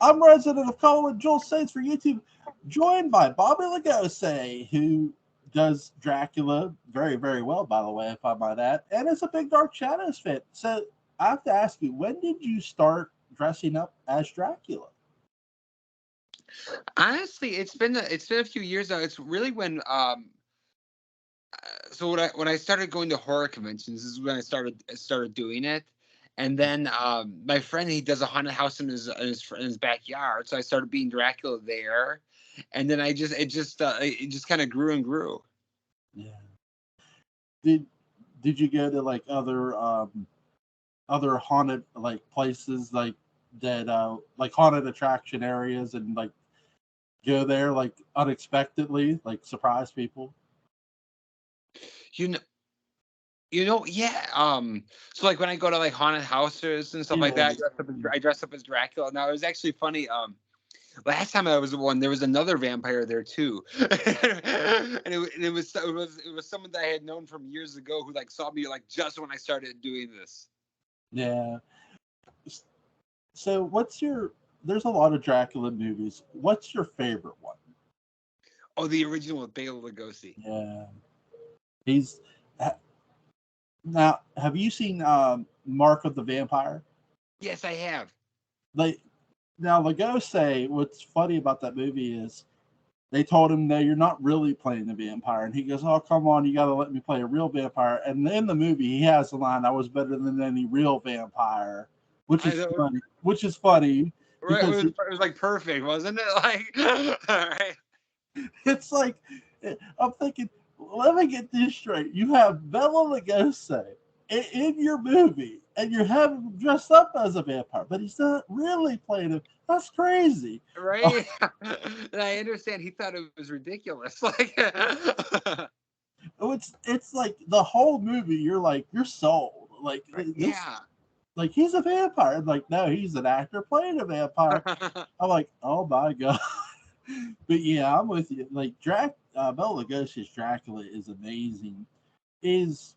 I'm resident of Colin Joel Saints for YouTube, joined by Bobby Lugosi, who does Dracula very, very well, by the way, if I might add, and is a big Dark Shadows fan. So I have to ask you, when did you start dressing up as Dracula? Honestly, it's been a few years now. It's really when so when I started going to horror conventions, this is when I started doing it. And then my friend, he does a haunted house in his backyard, so I started being Dracula there. And then it just kind of grew and grew. Yeah. Did did you go to like other haunted like places like that like haunted attraction areas and like go there like unexpectedly, like surprise people? You know, yeah. So like when I go to like haunted houses and stuff like Yeah. that, I dress up as Dracula. Now it was actually funny. Last time I was the one, there was another vampire there too, and it was someone that I had known from years ago who like saw me like just when I started doing this. Yeah. So what's your there's a lot of Dracula movies. What's your favorite one? Oh, the original with Bela Lugosi. Yeah. He's now have you seen Mark of the Vampire? Yes, I have. Like now Lugosi, what's funny about that movie is they told him, no, you're not really playing the vampire. And he goes, oh, come on, you got to let me play a real vampire. And in the movie, he has the line, I was better than any real vampire, which I is know, funny, right? It because was, it was like perfect, wasn't it? Like, all right. it's like, I'm thinking, let me get this straight. You have Bela Lugosi in your movie, and you have him dressed up as a vampire, but he's not really playing him. That's crazy. Right? And I understand he thought it was ridiculous. Like, It's like the whole movie. You're like you're sold. Like this, yeah. like he's a vampire. Like no, he's an actor playing a vampire. I'm like, oh my god. But yeah, I'm with you. Like Bela Lugosi's Dracula is amazing. Is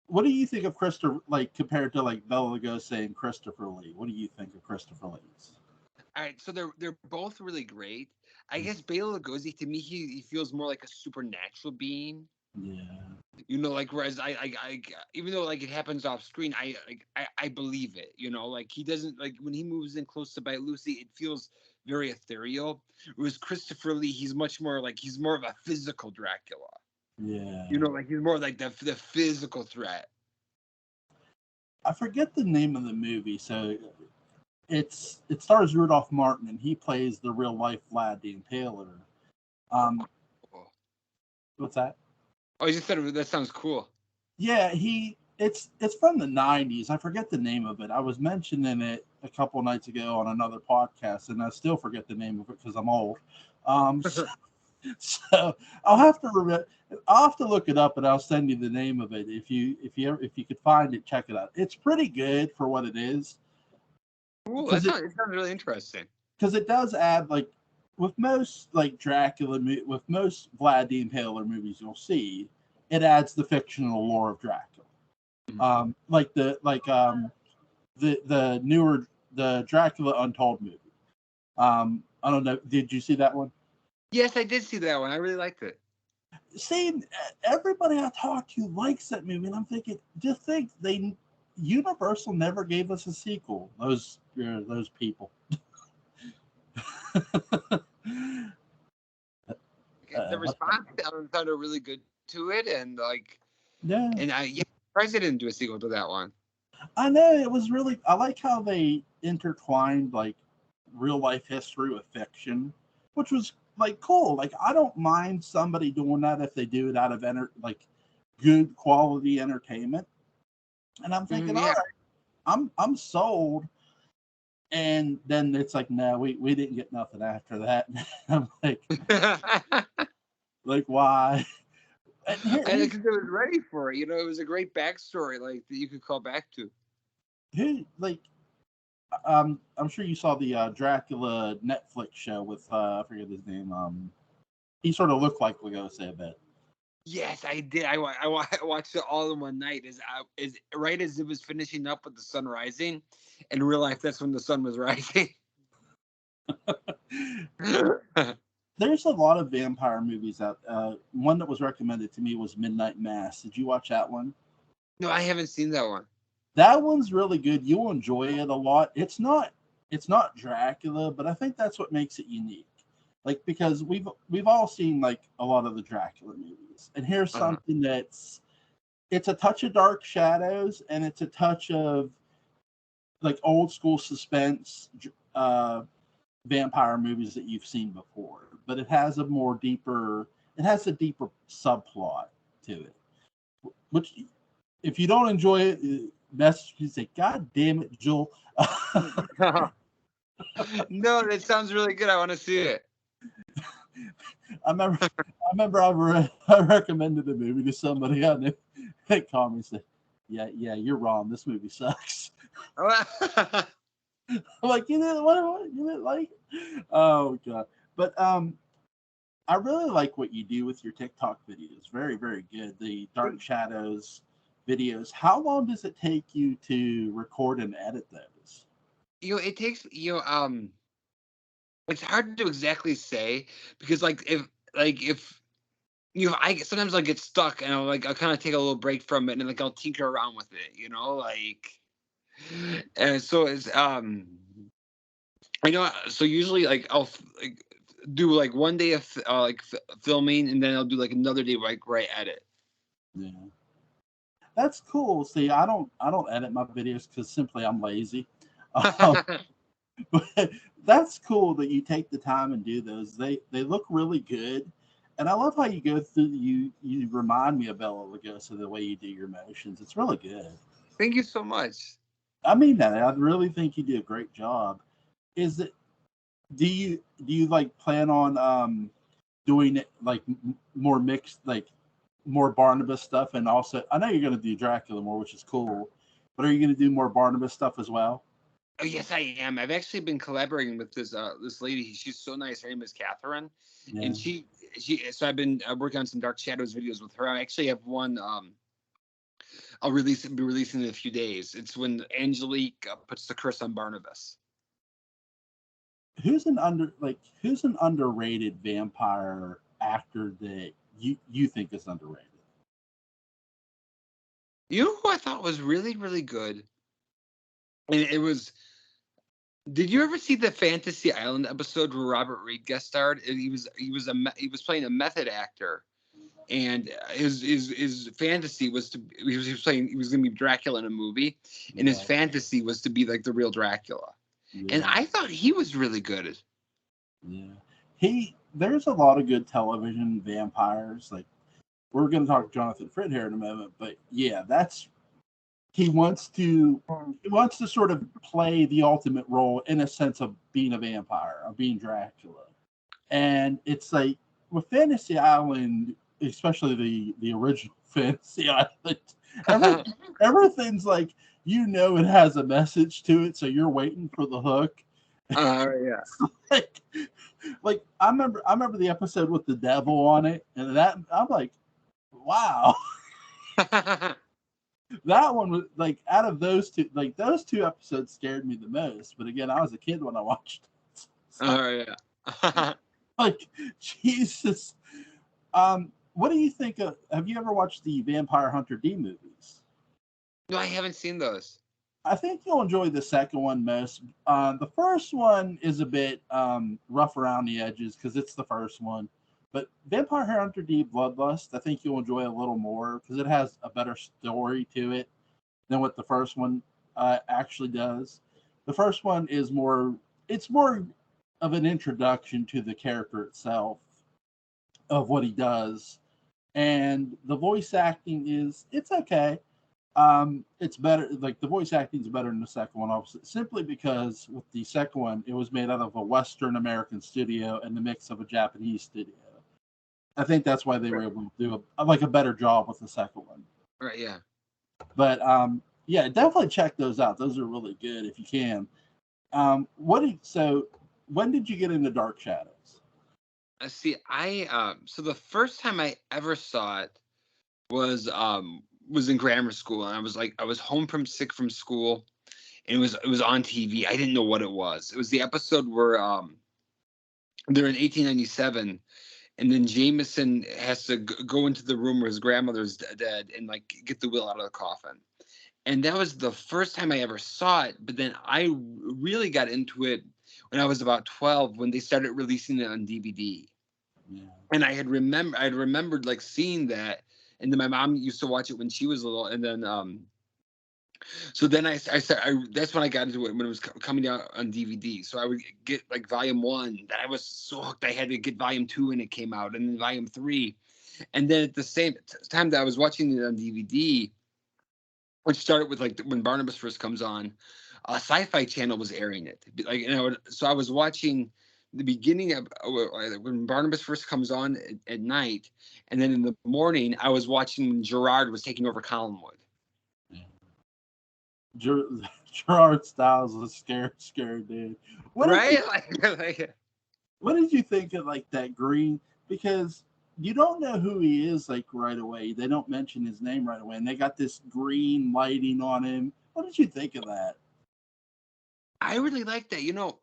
what do you think of Christopher? Like compared to like Bela Lugosi and Christopher Lee? What do you think of Christopher Lee's? All right, so they're both really great. I guess Bela Lugosi to me he feels more like a supernatural being. Yeah, Like whereas even though like it happens off screen, I believe it. Like he doesn't like when he moves in close to Bite Lucy, it feels very ethereal. Whereas Christopher Lee, he's more of a physical Dracula. yeah. Like he's more like the physical threat. I forget the name of the movie, so it stars Rudolph Martin, and he plays the real life Vlad the Impaler. Um, Oh, what's that? oh, you just said that sounds cool. Yeah, it's from the '90s. I forget the name of it. I was mentioning it a couple nights ago on another podcast, and I still forget the name of it because I'm old. So, so I'll have to look it up, and I'll send you the name of it if you could find it. Check it out. It's pretty good for what it is Cool. because It sounds really interesting. it does add like with most like with most Vlad the Impaler movies you'll see, it adds the fictional lore of Dracula. Mhm. Like the newer the Dracula Untold movie. I don't know. Did you see that one? Yes, I did see that one. I really liked it. See, everybody I talk to likes that movie, and I'm thinking, just think they Universal never gave us a sequel. Those people. The response sounded really good to it, and Yeah, yeah, surprised they didn't do a sequel to that one. I know it was really. I like how they intertwined like real life history with fiction, which was like cool. Like I don't mind somebody doing that if they do it out of like good quality entertainment. And I'm thinking, all Yeah. right, I'm sold. And then it's like, no, we didn't get nothing after that. I'm like why? And And because it was ready for it, it was a great backstory, like that you could call back to. like I'm sure you saw the Dracula Netflix show with I forget his name. He sort of looked like Lugosi a bit. Yes, I did. I watched it all in one night. As right as it was finishing up with the sun rising, in real life, that's when the sun was rising. There's a lot of vampire movies out. One that was recommended to me was Midnight Mass. Did you watch that one? No, I haven't seen that one. That one's really good. You'll enjoy it a lot. It's not Dracula, but I think that's what makes it unique. Like because we've all seen like a lot of the Dracula movies, and here's something it's a touch of Dark Shadows, and it's a touch of like old school suspense vampire movies that you've seen before, but it has a deeper subplot to it. Which, if you don't enjoy it, message me say, "God damn it, Joel." No, that sounds really good. I want to see it. I recommended the movie to somebody I knew. They called me and said, "Yeah, you're wrong. This movie sucks." I'm like, you didn't like it? Oh god. But I really like what you do with your TikTok videos. Very, very good. The Dark Shadows videos. How long does it take you to record and edit those? It takes it's hard to exactly say because if I sometimes I'll get stuck and I'll kind of take a little break from it and like I'll tinker around with it, and so it's so usually like I'll like do like one day of filming and then I'll do like another day where I edit. Yeah, that's cool. See, I don't edit my videos because simply I'm lazy. But that's cool that you take the time and do those. They look really good, and I love how you go through. You remind me of Bella Lugosi the way you do your motions. It's really good. Thank you so much. I mean that. I really think you do a great job. Is it? Do you like plan on doing it like more mixed, like more Barnabas stuff, and also I know you're going to do Dracula more, which is cool. But are you going to do more Barnabas stuff as well? Oh yes, I am. I've actually been collaborating with this lady. She's so nice. Her name is Catherine, Yeah. and she. So I've been working on some Dark Shadows videos with her. I actually have one. Be releasing in a few days. It's when Angelique puts the curse on Barnabas. Who's an underrated vampire actor that you think is underrated? You know who I thought was really really good, and it was. Did you ever see the Fantasy Island episode where Robert Reed guest starred? And he was playing a method actor, and his fantasy was to he was going to be Dracula in a movie, and his Yeah, fantasy was to be like the real Dracula. And yeah, I thought he was really good. yeah. There's a lot of good television vampires. Like we're going to talk to Jonathan Frid here in a moment, but yeah, he wants to sort of play the ultimate role in a sense of being a vampire, of being Dracula. And it's like with Fantasy Island, especially the original Fantasy Island, every, everything's like it has a message to it, so you're waiting for the hook. Yeah. like, like I remember the episode with the devil on it, and that I'm like, wow. That one was like out of those two episodes scared me the most. But again, I was a kid when I watched it. So, Yeah. like Jesus. What do you think of? Have you ever watched the Vampire Hunter D movies? No, I haven't seen those. I think you'll enjoy the second one most. The first one is a bit rough around the edges because it's the first one. But Vampire Hunter D Bloodlust, I think you'll enjoy a little more because it has a better story to it than what the first one actually does. The first one is it's more of an introduction to the character itself of what he does, and the voice acting it's okay. It's better. Like the voice acting is better in the second one, obviously, simply because with the second one, it was made out of a Western American studio and the mix of a Japanese studio. I think that's why they were able to do a better job with the second one. Right. Yeah. But yeah, definitely check those out. Those are really good if you can. So when did you get into Dark Shadows? See, so the first time I ever saw it was in grammar school, and I was home from sick from school, and it was on TV. I didn't know what it was. It was the episode where they're in 1897, and then Jameson has to go into the room where his grandmother's dead and like get the will out of the coffin. And that was the first time I ever saw it. But then I really got into it when I was about 12, when they started releasing it on DVD. Yeah. And I'd remembered like seeing that. And then my mom used to watch it when she was little. And then so then that's when I got into it, when it was coming out on DVD. So I would get like volume 1. That I was so hooked, I had to get volume 2 when it came out, and then volume 3. And then at the same time that I was watching it on DVD, which started with like when Barnabas first comes on, Sci-Fi Channel was airing it. Like, and I was watching the beginning of when Barnabas first comes on at night, and then in the morning I was watching when Gerard was taking over Collinwood. Gerard Styles was a scared dude. Right? What did you think of like that green? Because you don't know who he is like right away. They don't mention his name right away, and they got this green lighting on him. What did you think of that? I really like that. You know,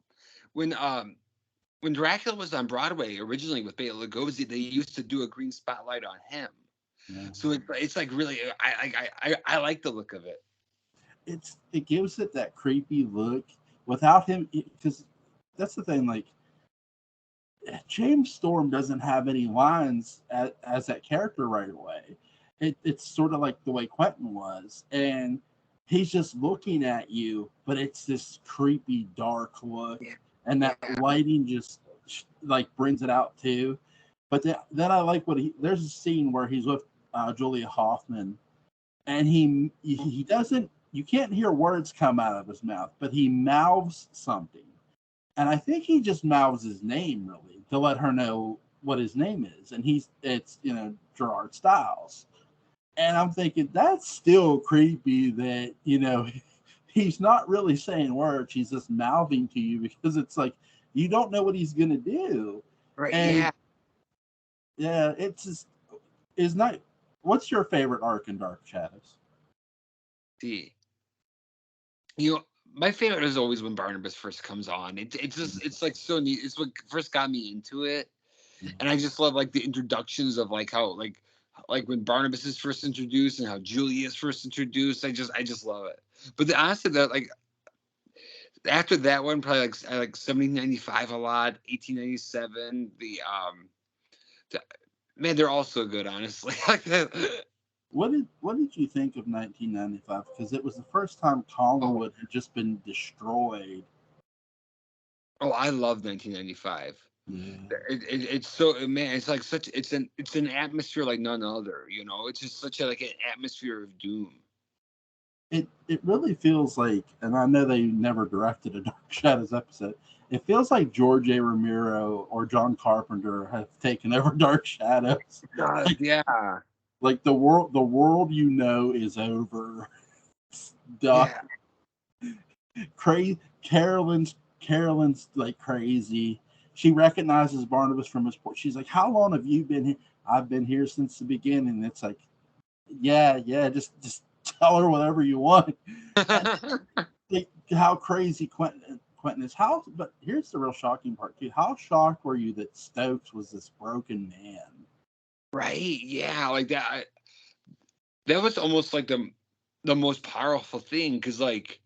when Dracula was on Broadway originally with Bela Lugosi, they used to do a green spotlight on him. Yeah. So it's like really, I like the look of it. It gives it that creepy look without him, because that's the thing. Like, James Storm doesn't have any lines as that character right away. It's sort of like the way Quentin was, and he's just looking at you, but it's this creepy, dark look, and that lighting just like brings it out too. But then I like there's a scene where he's with Julia Hoffman, and he doesn't. You can't hear words come out of his mouth, but he mouths something. And I think he just mouths his name, really, to let her know what his name is. And it's Gerard Styles. And I'm thinking, that's still creepy that, he's not really saying words. He's just mouthing to you, because it's like, you don't know what he's going to do. Right, and, yeah, it's not. What's your favorite arc in Dark Shadows? See, my favorite is always when Barnabas first comes on. It's like so neat. It's what first got me into it, and I just love like the introductions of like how like when Barnabas is first introduced and how Julia is first introduced. I just love it. But honestly, that like after that one, probably like I like 1795 a lot, 1897. Man, they're all so good, honestly. What did you think of 1995? Because it was the first time Collinwood had just been destroyed. Oh, I love 1995. Yeah. It's so, man. It's like it's an atmosphere like none other. It's just such an atmosphere of doom. It really feels like, and I know they never directed a Dark Shadows episode. It feels like George A. Romero or John Carpenter have taken over Dark Shadows. Yeah. Like the world is over. Yeah. Crazy. Carolyn's like crazy. She recognizes Barnabas from his port. She's like, "How long have you been here?" "I've been here since the beginning." It's like, yeah, just tell her whatever you want. Like, how crazy Quentin is. But here's the real shocking part too. How shocked were you that Stokes was this broken man? Right. Yeah. Like that. That was almost like the most powerful thing, because like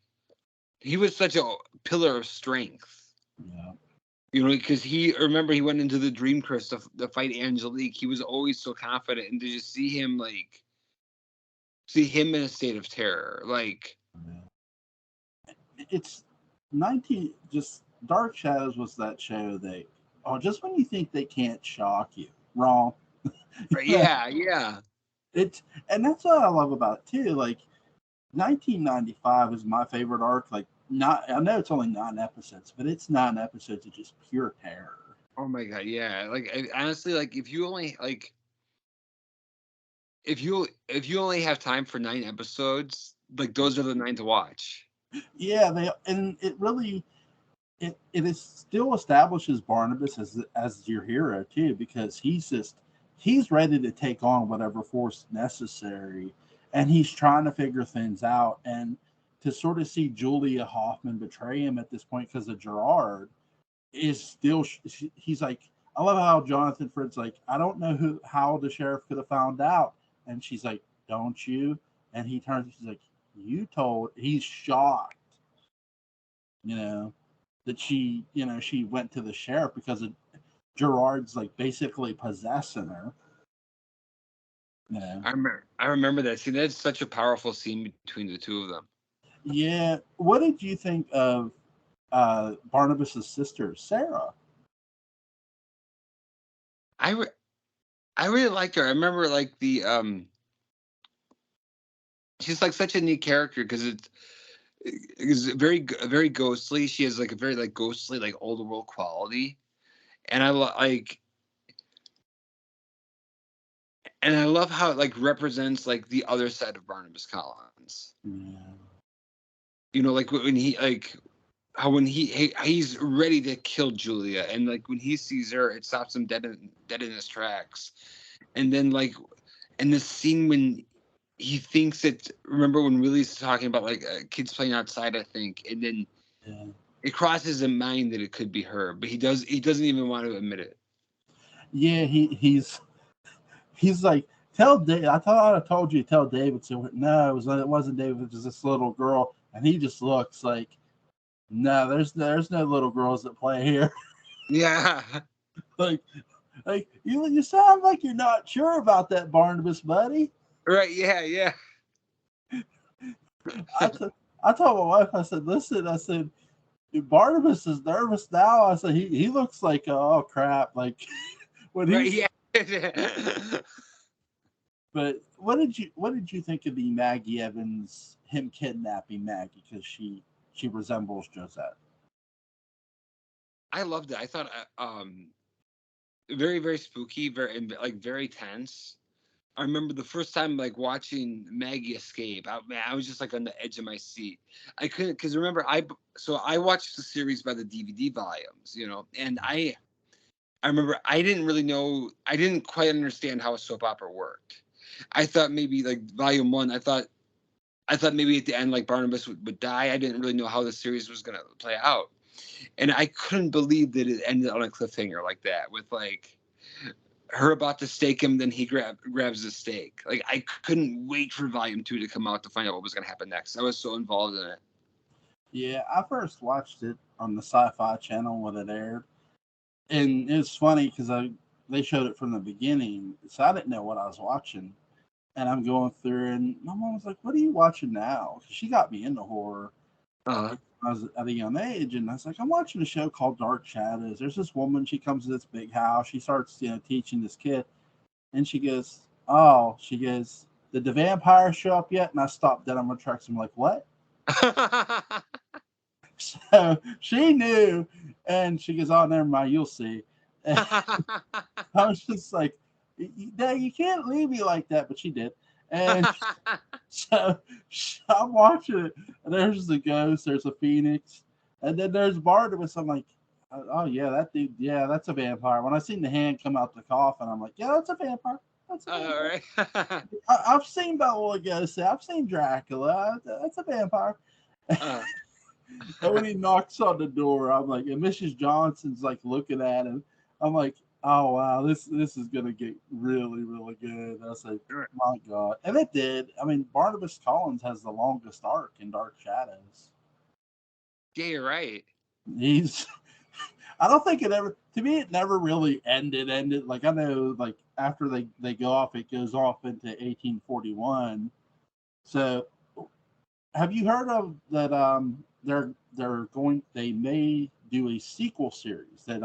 he was such a pillar of strength. Yeah. Because he went into the Dream Curse to fight Angelique. He was always so confident, and to just see him in a state of terror, like it's 19. Just Dark Shadows was that show that just when you think they can't shock you, wrong. Yeah. And that's what I love about it too. Like 1995 is my favorite arc. Like, I know it's only 9 episodes, but it's 9 episodes of just pure terror. Oh my god, yeah. Like, honestly, like if you only have time for 9 episodes, like those are the 9 to watch. Yeah, it really it still establishes Barnabas as your hero too, because he's ready to take on whatever force necessary, and he's trying to figure things out. And to sort of see Julia Hoffman betray him at this point because of Gerard is still he's like, I love how Jonathan Frid's like, I don't know how the sheriff could have found out, and she's like, don't you? And he turns, he's like, you told. He's shocked, that she went to the sheriff because Gerard's like basically possessing her. Yeah. I remember that. See, that's such a powerful scene between the two of them. Yeah. What did you think of Barnabas's sister, Sarah? I really liked her. I remember like she's like such a neat character because it's very ghostly. She has like a very like ghostly like old world quality, and I like. And I love how it like represents like the other side of Barnabas Collins. Yeah. Like when he like how when he's ready to kill Julia, and like when he sees her, it stops him dead in his tracks. And then like in the scene when he thinks remember when Willie's talking about like kids playing outside, I think, and then it crosses his mind that it could be her, but he doesn't even want to admit it. Yeah, he's like, tell Dave. I thought I told you to tell David. So no, it wasn't David. It was this little girl, and he just looks like, no, there's no little girls that play here. Yeah. like you sound like you're not sure about that, Barnabas, buddy. Right? Yeah. I told my wife. I said, listen. I said, Barnabas is nervous now. I said he looks like, oh crap, like when he's. Right, yeah. But what did you think of the Maggie Evans, him kidnapping Maggie because she resembles Josette? I loved it. I thought very, very spooky, very tense. I remember the first time like watching Maggie escape. I was just like on the edge of my seat. I couldn't, because remember I watched the series by the DVD volumes, and I remember I didn't quite understand how a soap opera worked. I thought maybe like volume 1, I thought maybe at the end like Barnabas would die. I didn't really know how the series was gonna play out, and I couldn't believe that it ended on a cliffhanger like that with like her about to stake him, then he grabs the stake. Like I couldn't wait for volume 2 to come out to find out what was gonna happen next. I was so involved in it. Yeah, I first watched it on the Sci-Fi Channel when it aired, and it's funny because they showed it from the beginning, so I didn't know what I was watching. And I'm going through, and my mom was like, "What are you watching now?" She got me into horror. I was at a young age, and I was like, "I'm watching a show called Dark Shadows." There's this woman. She comes to this big house. She starts, teaching this kid, and she goes, "Oh," she goes, "Did the vampires show up yet?" And I stopped dead on my tracks. I'm like, "What?" So she knew, and she goes, "Oh, never mind. You'll see." And I was just like, you can't leave me like that, but she did. And so I'm watching it, and there's the ghost, there's a phoenix, and then there's Barnabas. I'm like, oh yeah, that dude, yeah, that's a vampire. When I seen the hand come out the coffin, I'm like, yeah, that's a vampire. That's a vampire. All right. I've seen Bela Lugosi. I've seen Dracula. That's a vampire. And when he knocks on the door, I'm like, and Mrs. Johnson's like looking at him. I'm like, oh wow, this is gonna get really, really good. I was like, my God. And it did. I mean, Barnabas Collins has the longest arc in Dark Shadows. Yeah, you're right. I don't think it ever, to me, it never really ended. Like I know, like after they go off, it goes off into 1841. So have you heard of that? They may do a sequel series that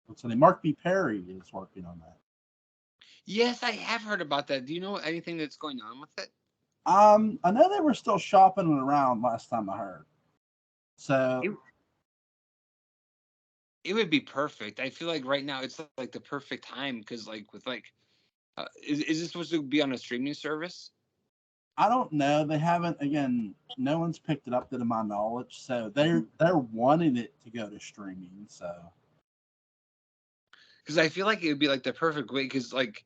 what's the name? Mark B. Perry is working on that. Yes, I have heard about that. Do you know anything that's going on with it? I know they were still shopping around last time I heard. So it would be perfect. I feel like right now it's like the perfect time because like with like, is this supposed to be on a streaming service? I don't know. They haven't. Again, no one's picked it up to my knowledge. So they're wanting it to go to streaming. So because I feel like it would be like the perfect way because like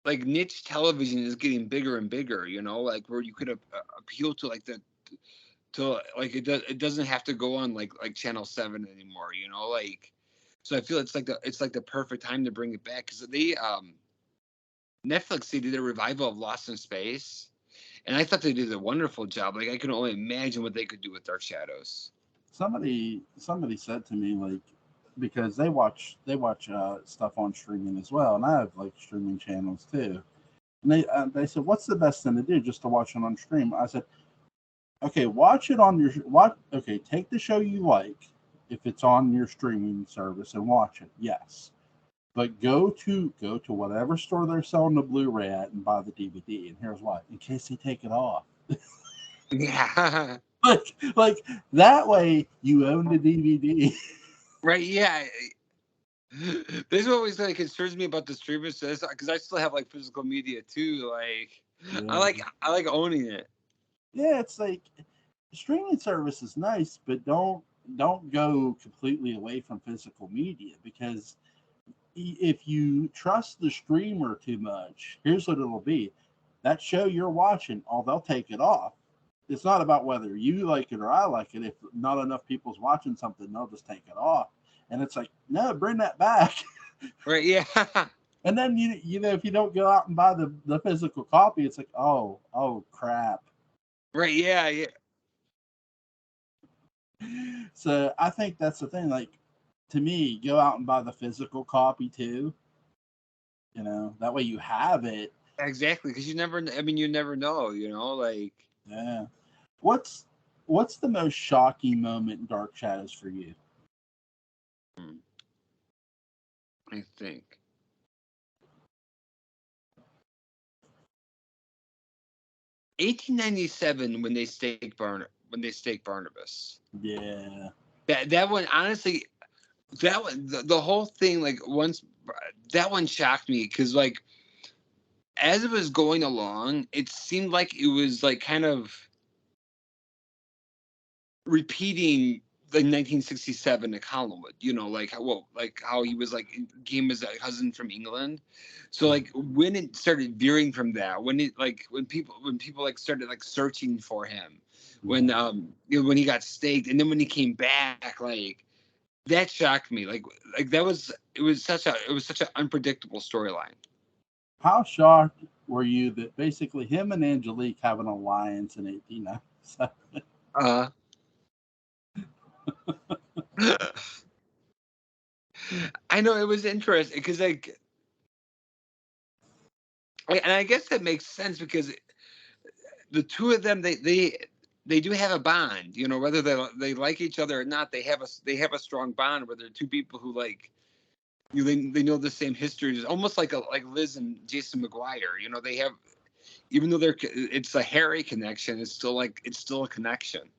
like niche television is getting bigger and bigger, like where you could appeal to like it doesn't have to go on like channel 7 anymore, like, so I feel it's like the perfect time to bring it back, because Netflix, they did a revival of Lost in Space, and I thought they did a wonderful job. Like, I can only imagine what they could do with Dark Shadows. Somebody said to me, like, because they watch stuff on streaming as well, and I have like streaming channels too. And they said, "What's the best thing to do? Just to watch it on stream?" I said, "Okay, watch it on your watch. Okay, take the show you like if it's on your streaming service and watch it. Yes, but go to whatever store they're selling the Blu-ray at and buy the DVD. And here's why: in case they take it off." Yeah. like that way you own the DVD. Right, yeah. This is what always like concerns me about the streaming service, because I still have like physical media too. Like, I Yeah. like owning it. Yeah, it's like streaming service is nice, but don't go completely away from physical media, because if you trust the streamer too much, here's what it'll be: that show you're watching, oh, they'll take it off. It's not about whether you like it or I like it. If not enough people's watching something, they'll just take it off. And it's like, no, bring that back. Right, yeah. And then you know if you don't go out and buy the physical copy, it's like, oh crap. Right, yeah, yeah. So I think that's the thing. Like, to me, go out and buy the physical copy too. That way you have it. Exactly, because you never know, like. Yeah. What's the most shocking moment in Dark Shadows for you? I think 1897, when they stake Barnabas. Yeah. That one, honestly, that one, the whole thing, like, once that one shocked me, because like as it was going along, it seemed like it was like kind of repeating like 1967 to Collinwood, like how he was like came as a cousin from England. So like when it started veering from that, when people like started like searching for him, when when he got staked, and then when he came back, like that shocked me. Like it was such an unpredictable storyline. How shocked were you that basically him and Angelique have an alliance in 1897? I know, it was interesting because and I guess that makes sense, because the two of them, they do have a bond, whether they like each other or not. They have a strong bond where they're two people who like they know the same history. It's almost like Liz and Jason McGuire. They have, even though it's a Harry connection, it's still a connection.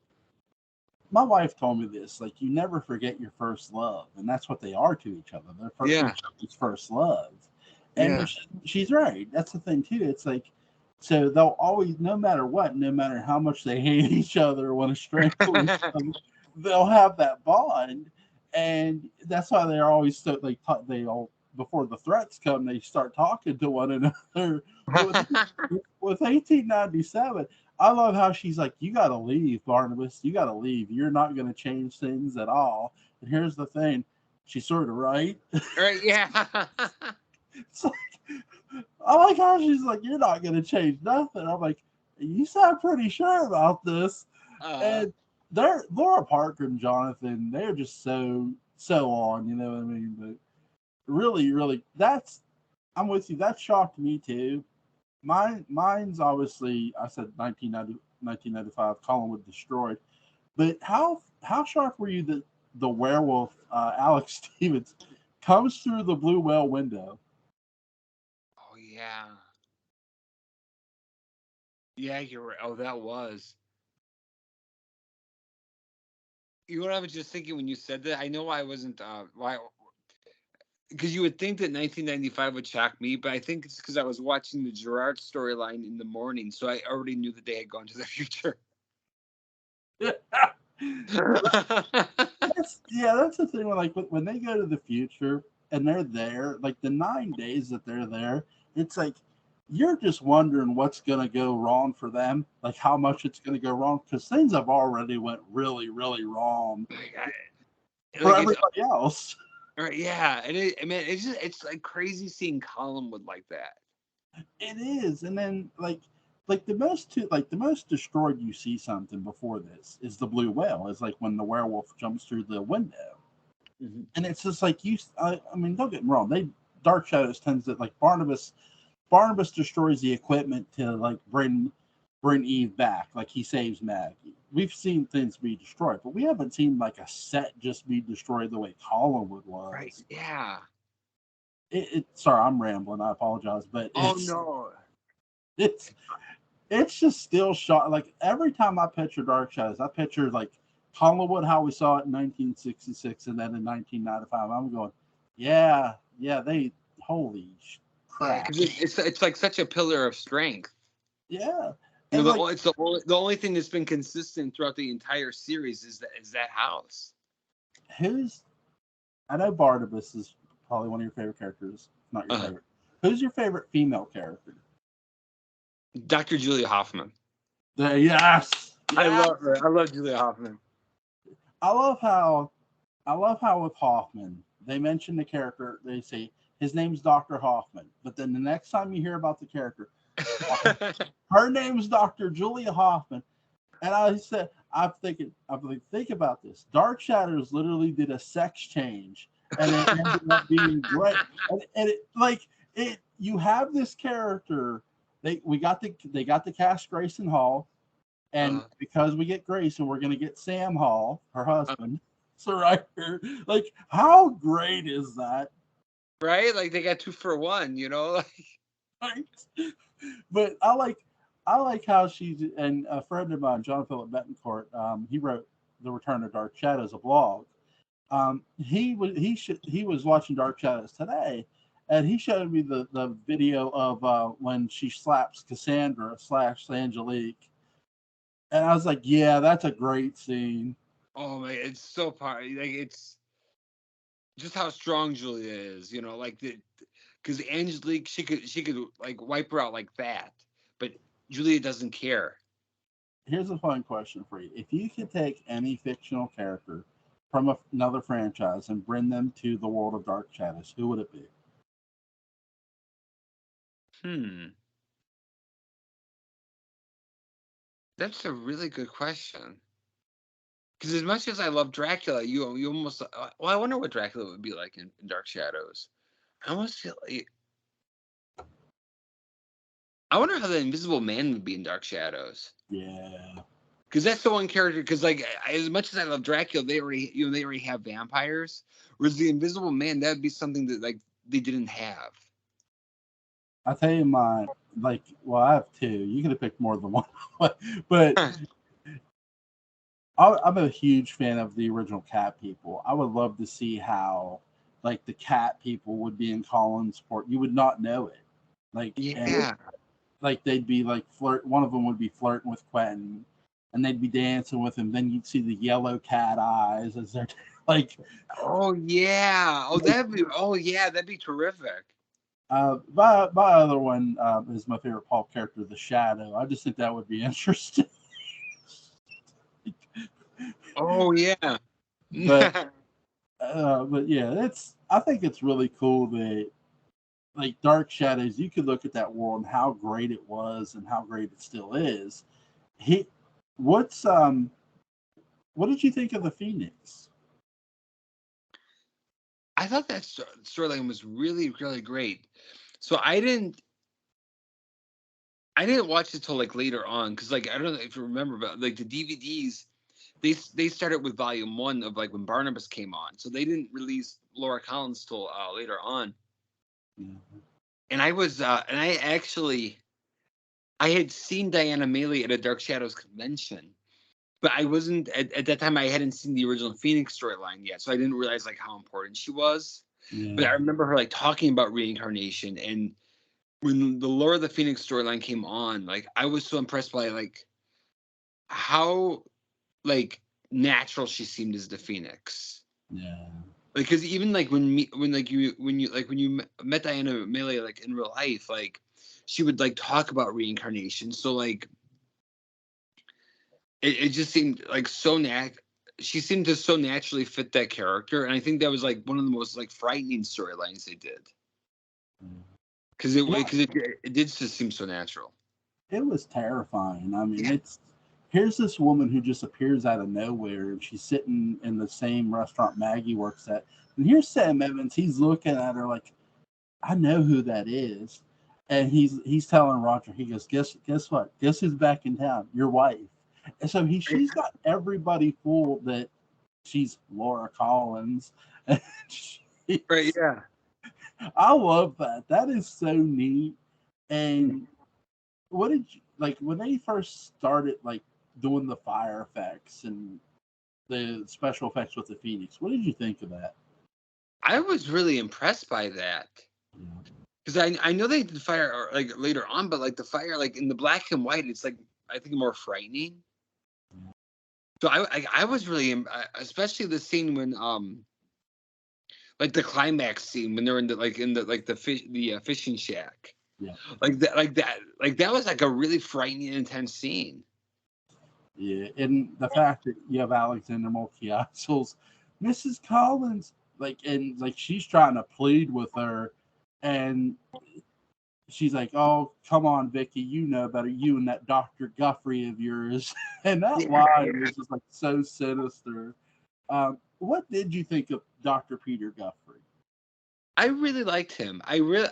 My wife told me this, like, you never forget your first love, and that's what they are to each other. They're each other's first love. And Yeah. she's right. That's the thing too. It's like, so they'll always, no matter what, no matter how much they hate each other or want to strangle each other, they'll have that bond. And that's why they're always so they all, before the threats come, they start talking to one another. With 1897, I love how she's like, "You got to leave, Barnabas. You got to leave. You're not going to change things at all." And here's the thing, she's sort of right. Right? Yeah. It's like, I like how she's like, "You're not going to change nothing." I'm like, "You sound pretty sure about this." And they're Laura Parker and Jonathan. They're just so on. You know what I mean? But really, really, I'm with you. That shocked me too. Mine's obviously, I said 1995, Collinwood destroyed. But how shocked were you that the werewolf, Alex Stevens, comes through the blue whale window? Oh yeah. Yeah, you're right. Oh, that was. You know what I was just thinking when you said that? I know I wasn't why, because you would think that 1995 would shock me, but I think it's because I was watching the Gerard storyline in the morning, so I already knew that they had gone to the future. That's the thing. Like when they go to the future and they're there, like the 9 days that they're there, it's like you're just wondering what's going to go wrong for them, like how much it's going to go wrong, because things have already went really, really wrong for Like it's everybody else. right, yeah, and I mean, it's like crazy seeing Collinwood like that. It is, and then like the most destroyed you see something before this is the blue whale. Is like when the werewolf jumps through the window, Mm-hmm. and it's just like I mean, don't get me wrong. Dark Shadows tends to like Barnabas destroys the equipment to like bring Eve back. Like he saves Maggie. We've seen things be destroyed, but we haven't seen like a set just be destroyed the way Collinwood was. Right? Yeah. Sorry, I'm rambling. I apologize, but Oh no. it's it's just still shot. Like every time I picture Dark Shadows, I picture like Collinwood, how we saw it in 1966, and then in 1995. I'm going, yeah, they holy Yeah, crap, because it's like such a pillar of strength. yeah. You And know, like it's the only thing that's been consistent throughout the entire series is that house. who's I know Barnabas is probably one of your favorite characters, not your favorite. Who's your favorite female character? Dr. Julia Hoffman. Yes. I love her. I love Julia Hoffman. I love how with Hoffman they mention the character. They say his name's Dr. Hoffman, but then the next time you hear about the character, her name's Dr. Julia Hoffman. And I'm thinking, think about this. Dark Shadows literally did a sex change, and it ended up being great. And it, like it, you have this character. They got the cast Grayson Hall, and because we get Grayson, we're gonna get Sam Hall, her husband. So right here, like how great is that? Right? Like they got 2 for 1, you know? Right? But I like how she's, and a friend of mine, John Philip Betancourt, he wrote The Return of Dark Shadows, a blog. He was watching Dark Shadows today, and he showed me the video of when she slaps Cassandra / Angelique, and I was like, yeah, that's a great scene. Oh my, it's so like it's just how strong Julia is, you know, like because Angelique she could like wipe her out like that, but Julia doesn't care. Here's a fun question for you: if you could take any fictional character from another franchise and bring them to the world of Dark Shadows, who would it be? That's a really good question. Because as much as I love Dracula, you almost well, I wonder what Dracula would be like in Dark Shadows. I almost feel like I wonder how the Invisible Man would be in Dark Shadows. Yeah. Because that's the one character. Because like as much as I love Dracula, they already have vampires. Whereas the Invisible Man, that'd be something that like they didn't have. I tell you, well, I have two. You could have picked more than one, but I'm a huge fan of the original Cat People. I would love to see how, like, the Cat People would be in Colin's Port. You would not know it, and Yeah. like they'd be like flirt. One of them would be flirting with Quentin, and they'd be dancing with him. Then you'd see the yellow cat eyes as they're like. Oh yeah. Oh that'd be. Oh yeah, that'd be terrific. My other one is my favorite Paul character, the Shadow. I just think that would be interesting. Oh yeah. but yeah, I think it's really cool that like Dark Shadows, you could look at that world and how great it was and how great it still is. He, what's what did you think of the Phoenix? I thought that storyline was really, really great. So I didn't watch it till like later on because like I don't know if you remember, but like the DVDs, they started with volume 1 of like when Barnabas came on, so they didn't release Laura Collins till later on. Mm-hmm. And I had seen Diana Maley at a Dark Shadows convention, but I wasn't at that time. I hadn't seen the original Phoenix storyline yet, so I didn't realize like how important she was. Yeah. But I remember her like talking about reincarnation, and when the Laura the Phoenix storyline came on, like I was so impressed by like how like natural she seemed as the Phoenix. Yeah. Because even like when you met Diana Maley like in real life, like she would like talk about reincarnation. So like it just seemed like she seemed to so naturally fit that character, and I think that was like one of the most like frightening storylines they did because Yeah, it did just seem so natural. it was terrifying. I mean, Yeah. here's this woman who just appears out of nowhere, and she's sitting in the same restaurant Maggie works at, and here's Sam Evans. He's looking at her like, I know who that is, and he's telling Roger. He goes, guess what? Guess who's back in town? Your wife. And so she's got everybody fooled that she's Laura Collins. Right. Yeah. I love that. That is so neat. And what did you like when they first started like doing the fire effects and the special effects with the Phoenix? What did you think of that? I was really impressed by that because I know they did fire like later on, but like the fire like in the black and white, it's like I think more frightening. So I was really especially the scene when like the climax scene when they're in the fish fishing shack. Yeah. Like that was like a really frightening, intense scene. Yeah, and the fact that you have Alexander Moltiasel's Mrs. Collins, like she's trying to plead with her, and she's like, "Oh, come on, Vicky, you know better. You and that Dr. Guffrey of yours." And that line was just like so sinister. What did you think of Dr. Peter Guffrey? I really liked him. I really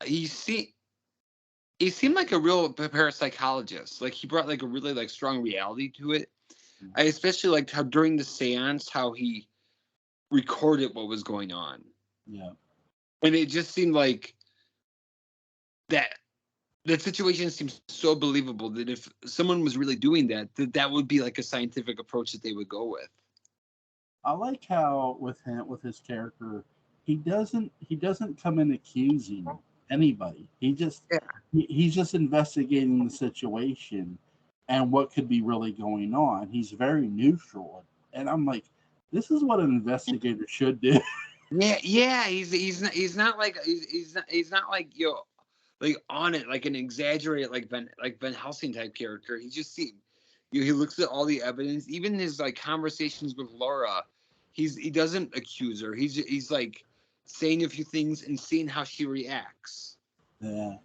he seemed like a real parapsychologist. Like he brought like a really like strong reality to it. I especially liked how during the seance how he recorded what was going on. Yeah. And it just seemed like that situation seems so believable that if someone was really doing that, that would be like a scientific approach that they would go with. I like how with his character, he doesn't come in accusing anybody. Yeah. He's just investigating the situation and what could be really going on. He's very neutral, and I'm like, this is what an investigator should do. Yeah. He's not like he's not like like on it like an exaggerated like Van Helsing type character. He just he looks at all the evidence, even his like conversations with Laura. He doesn't accuse her. He's like saying a few things and seeing how she reacts. Yeah,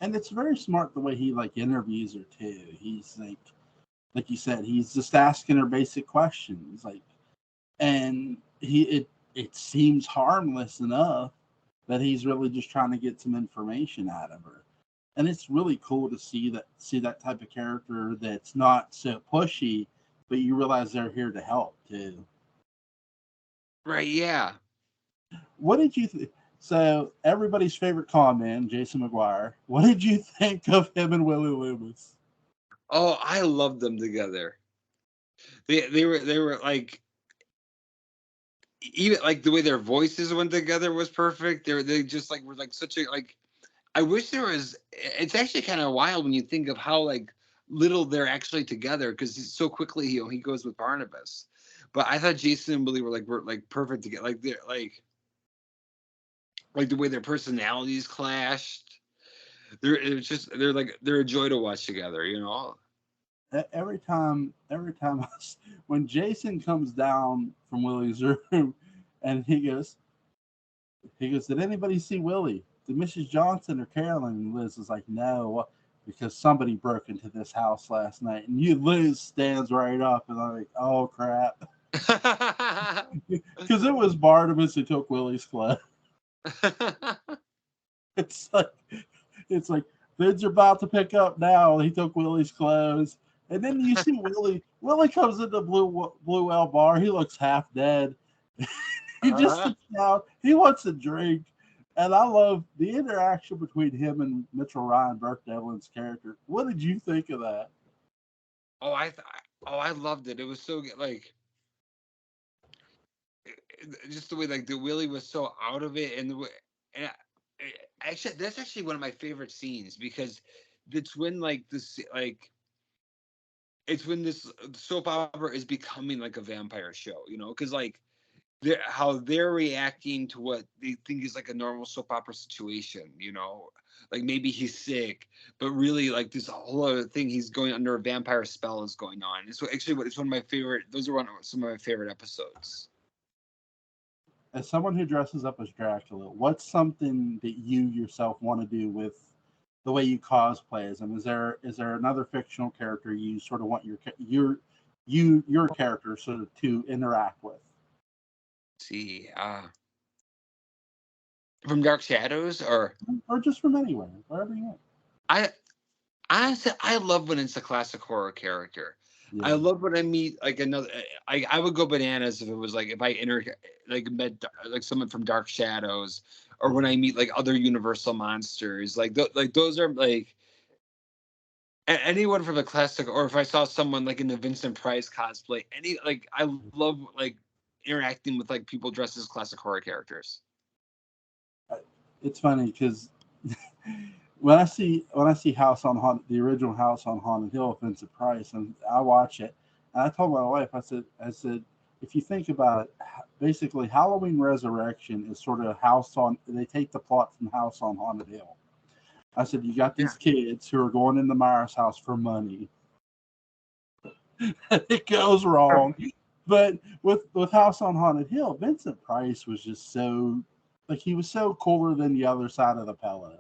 and it's very smart the way he like interviews her too. He's like you said, he's just asking her basic questions, like, and it seems harmless enough that he's really just trying to get some information out of her. And it's really cool to see that type of character that's not so pushy, but you realize they're here to help too. Right? Yeah. What did you so everybody's favorite con man, Jason McGuire. What did you think of him and Willie Loomis? Oh, I loved them together. They were like even like the way their voices went together was perfect. They just like were like such a like I wish there was. It's actually kind of wild when you think of how like little they're actually together because so quickly he goes with Barnabas. But I thought Jason and Billy were like perfect together. Like they're like the way their personalities clashed. They're a joy to watch together. You know. Every time when Jason comes down from Willie's room, and he goes, did anybody see Willie? Did Mrs. Johnson or Carolyn? And Liz is like, no, because somebody broke into this house last night. And Liz stands right up, and I'm like, oh crap, because it was Barnabas who took Willie's clothes. It's like it's like Vin's about to pick up now. He took Willie's clothes. And then you see Willie. Willie comes into Blue Well Bar. He looks half dead. He just sits down. He wants a drink. And I love the interaction between him and Mitchell Ryan, Burke Devlin's character. What did you think of that? oh, I loved it. It was so good. Like just the way like the Willie was so out of it, and the way and actually that's actually one of my favorite scenes because it's when like this like it's when this soap opera is becoming like a vampire show, you know, because like how they're reacting to what they think is like a normal soap opera situation, like maybe he's sick, but really like this whole other thing, he's going under a vampire spell is going on. It's actually it's one of my favorite. Those are some of my favorite episodes. As someone who dresses up as Dracula, what's something that you yourself want to do with the way you cosplay as him? Is there another fictional character you sort of want your character sort of to interact with? See, from Dark Shadows, or just from anywhere, wherever you want. I honestly, I love when it's a classic horror character. Yeah. I love when I meet like another. I would go bananas if it was like if I met like someone from Dark Shadows, or when I meet like other Universal monsters. Like those are like anyone from a classic, or if I saw someone like in the Vincent Price cosplay. I love like interacting with like people dressed as classic horror characters. It's funny because when I see House on Haunted, the original House on Haunted Hill, Vincent Price, and I watch it, and I told my wife, I said, if you think about it, basically Halloween Resurrection is sort of they take the plot from House on Haunted Hill. I said, you got these kids who are going into Myers' house for money. It goes wrong. But with House on Haunted Hill, Vincent Price was just so, like, he was so cooler than the other side of the pillow.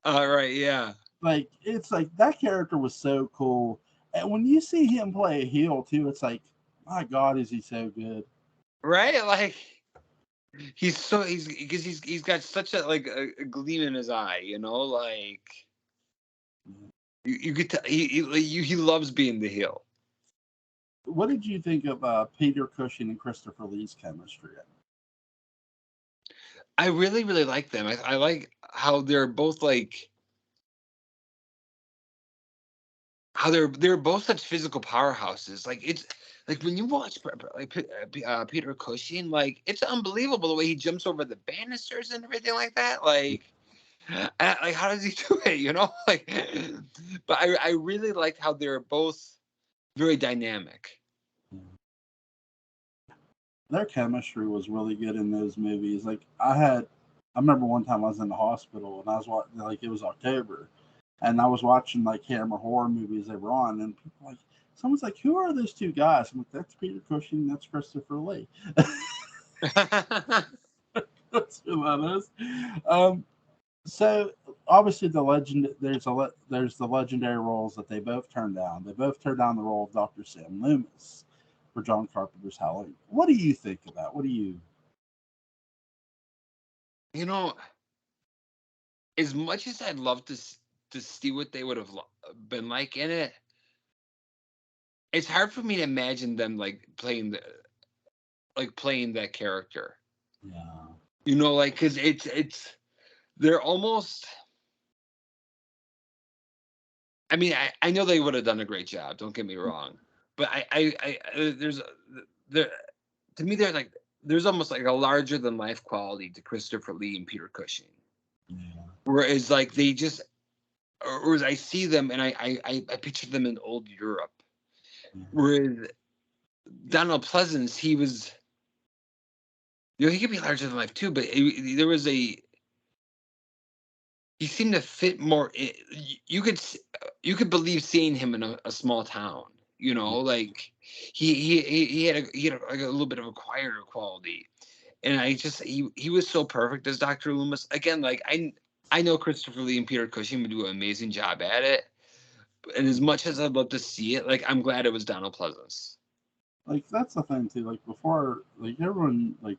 Right, yeah. Like, it's like that character was so cool. And when you see him play a heel too, it's like, my God, is he so good? Right? Like, he's got such a like a gleam in his eye, like you get to he loves being the heel. What did you think of Peter Cushing and Christopher Lee's chemistry? I really, really like them. I like how they're both like how they're both such physical powerhouses. Like it's like when you watch like Peter Cushing, like it's unbelievable the way he jumps over the banisters and everything like that. Like how does he do it? Like, but I really liked how they're both very dynamic. Their chemistry was really good in those movies. Like I remember one time I was in the hospital and I was watching, like, it was October, and I was watching like Hammer horror movies they were on, and people someone's like, who are those two guys? I'm like, that's Peter Cushing, that's Christopher Lee. That's who that is. So obviously there's the legendary roles that they both turned down. They both turned down the role of Dr. Sam Loomis for John Carpenter's Halloween. What do you think of that? What do you? As much as I'd love to see what they would have been like in it, it's hard for me to imagine them like playing that character. Yeah. Like because they're almost. I mean, I know they would have done a great job. Don't get me wrong, but to me there's almost like a larger than life quality to Christopher Lee and Peter Cushing. Yeah. Whereas like whereas I see them and I picture them in old Europe. Yeah. Whereas Donald Pleasence, he was, he could be larger than life too, but he seemed to fit more. You could believe seeing him in a small town. Like he had like a little bit of a quieter quality, and he was so perfect as Dr. Loomis. Again, like I know Christopher Lee and Peter Cushing would do an amazing job at it, and as much as I'd love to see it, like I'm glad it was Donald Pleasence. Like that's the thing too. Like before, like everyone, like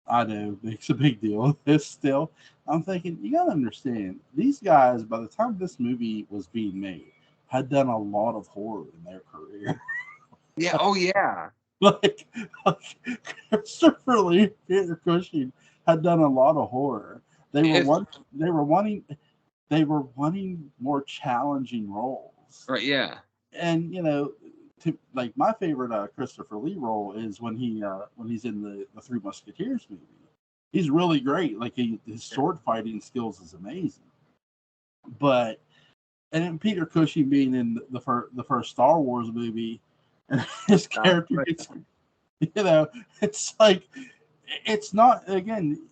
I know makes a big deal of this still. I'm thinking, you gotta understand, these guys, by the time this movie was being made, had done a lot of horror in their career. Yeah, oh yeah. like Christopher Lee, Peter Cushing had done a lot of horror. They were wanting more challenging roles. Right, yeah. And like my favorite Christopher Lee role is when he's in the Three Musketeers movie. He's really great. Like his sword fighting skills is amazing. But and then Peter Cushing being in the first Star Wars movie, and his character You know, it's like it's not again.